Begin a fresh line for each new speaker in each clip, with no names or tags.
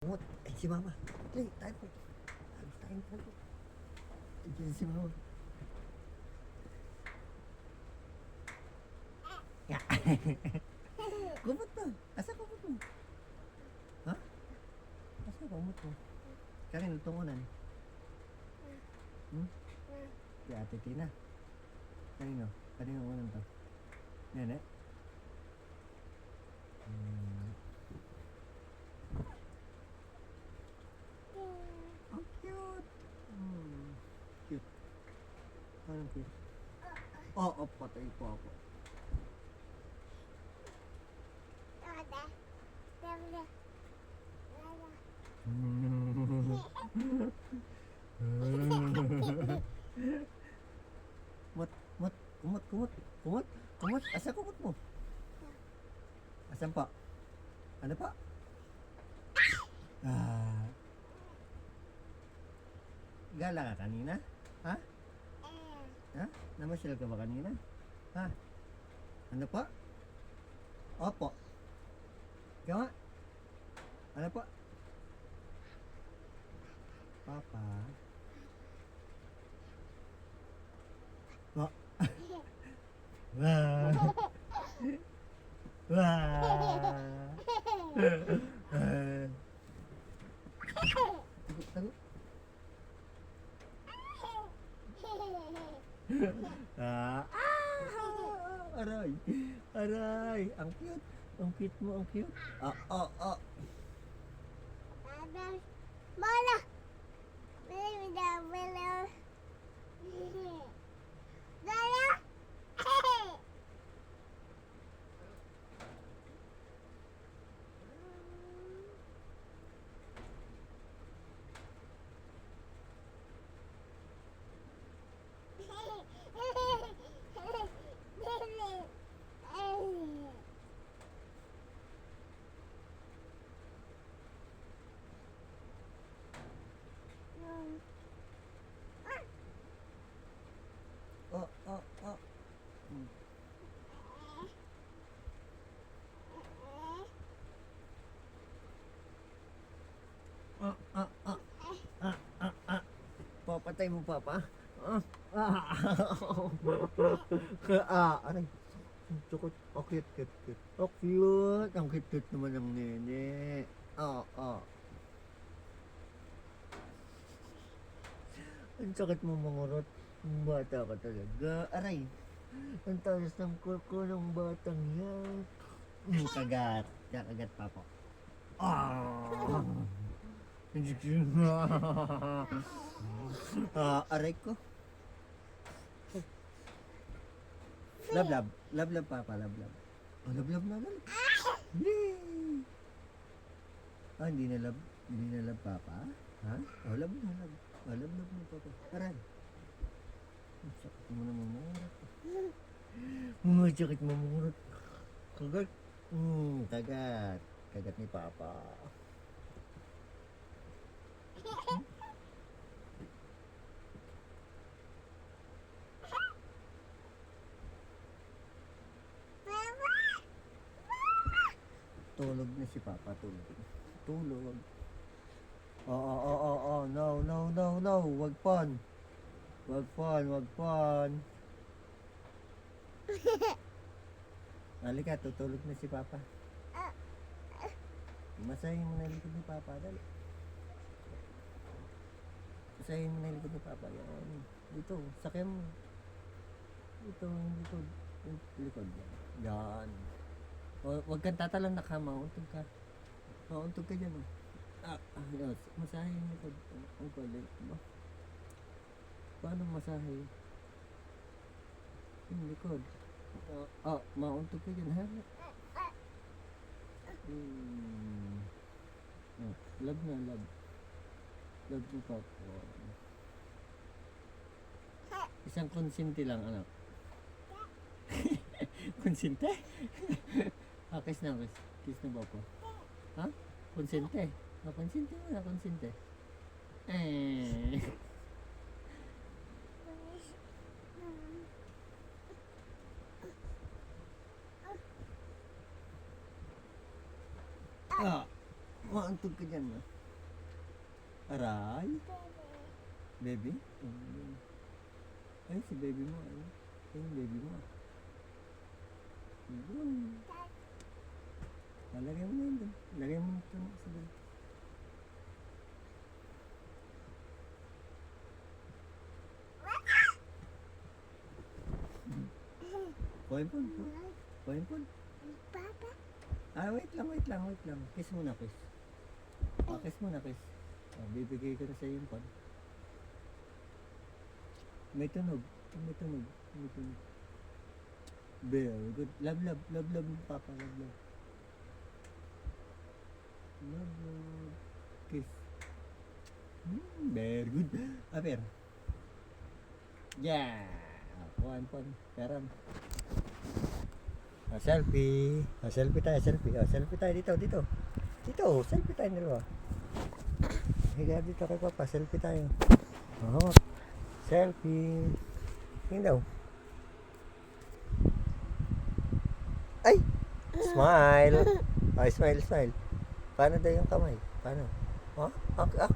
Kumot. Ay, si Mama. Ay, tayo po. Tayo po. Ay, si Mama. Ya. Kumot na. Asa kumot mo? Ha? Asa kumot mo? Karin, tungunan. Si Ate Tina. Kanino? Kanino unan to? Nene? Ang cute. Cute. Parang cute. Oo, patay po ako. Kumot. Asa kumot mo? Asan pa? Ano pa? Gala ka kanina? Ha? Ha? Namasyal ka ba kanina? Ha? Ano pa? Opo. Ikaw nga? Ano pa? Papa? Oh. Wah. Wah. Tago. Aray. Aray. Ang cute. Ang cute mo, ang cute.
Bola. Bola.
Oh. Papatay mo, Papa. Aray. Cukot. Oh, cute. Oh, cute. Ang cute naman ng nene. Ang sakit mo mangurot. Bata ka talaga. Aray. Ang talas ng kuko ng batang yan. Kagat. Kagat, Papa. Aray ko. Love, Papa. Love. Oh, love na. Yay! Hindi na love, Papa. Ha? Oh, love na. Oh, love na, Papa. Aray. Ang sakit mo na mamurot. Sakit mo mamurot. Kagat. Kagat. Kagat ni Papa. Tulog na si Papa, tulog. No. Wag pon. Halika, tutulog na si Papa. Masahin mo na yung likod ni Papa, dali. Masahin mo na yung likod ni Papa. Yan. Dito, sakyan mo. Dito, yung likod. Yung likod. Yan. Huwag kang tatalan na ka, mauntog ka. Mauntog ka dyan, masahe yung likod. Ang galing ba? Paano masahe? Yung likod. Mauntog ka dyan, ha? Love na, love. Love mo, Papa. Isang konsinti lang, anak. Konsente? Kiss na, Papa. Ha? Konsente? Konsente mo na, konsente. Mauntog ka dyan, no? Aray. Baby? Ay, si baby mo. Ay, yung baby mo. Yun. Lagyan mo na yun dun. Lagyan mo ito sa dun. Poin-pon. Poin-pon. Wait lang. Kiss muna, kiss. Kiss muna, kiss. Bibigay ko na sa yung pon. May tunog. Very good. Love, Papa. Love. Kiss. Very good. Aper. Yeah. Pon. Peram. Selfie. Selfie tayo. Selfie tayo dito. Selfie tayo dalawa. Higa dito kay Papa. Selfie tayo. Selfie. Tingin daw. Ay! Smile. Smile. Paano daw yung kamay? Paano?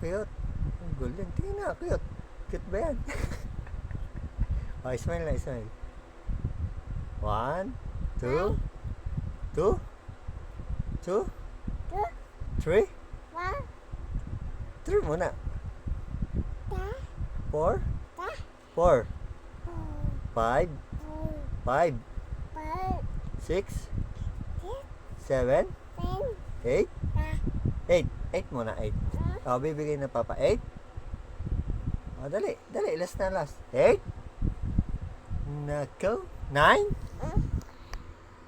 Cute. Ang golden. Tingin na, cute. Cute ba yan? Smile na, smile. 1, 2, 3. 3 muna. 4, 5, 6, 7, 8. 8 muna, 8. Bibigay na Papa, 8. Dali, last. 8. Nako, 9.